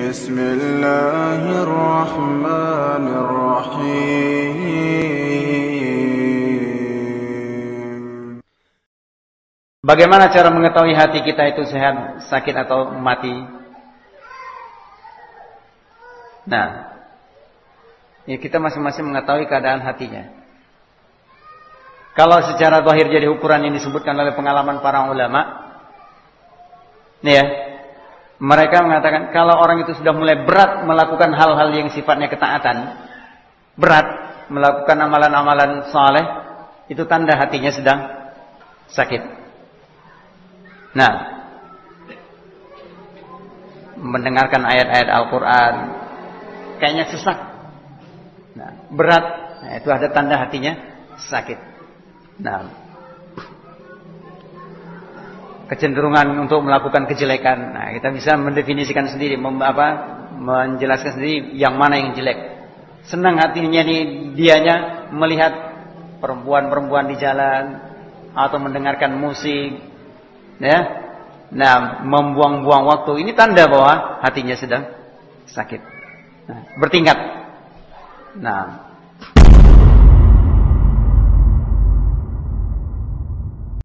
بسم الله الرحمن الرحيم. Bagaimana cara mengetahui hati kita itu sehat, sakit atau mati? Nah, ya kita masing-masing mengetahui keadaan hatinya. Kalau secara zahir jadi ukuran yang disebutkan oleh pengalaman para ulama, nih ya, mereka mengatakan kalau orang itu sudah mulai berat melakukan hal-hal yang sifatnya ketaatan, berat melakukan amalan-amalan saleh, itu tanda hatinya sedang sakit. Nah, mendengarkan ayat-ayat Al-Quran kayaknya sesak, nah, berat, nah, itu ada tanda hatinya sakit. Nah, kecenderungan untuk melakukan kejelekan, nah, kita bisa mendefinisikan sendiri, menjelaskan sendiri yang mana yang jelek. Senang hatinya dianya melihat perempuan-perempuan di jalan atau mendengarkan musik, ya, nah, membuang-buang waktu, ini tanda bahwa hatinya sedang sakit. Nah, bertingkat. Nah,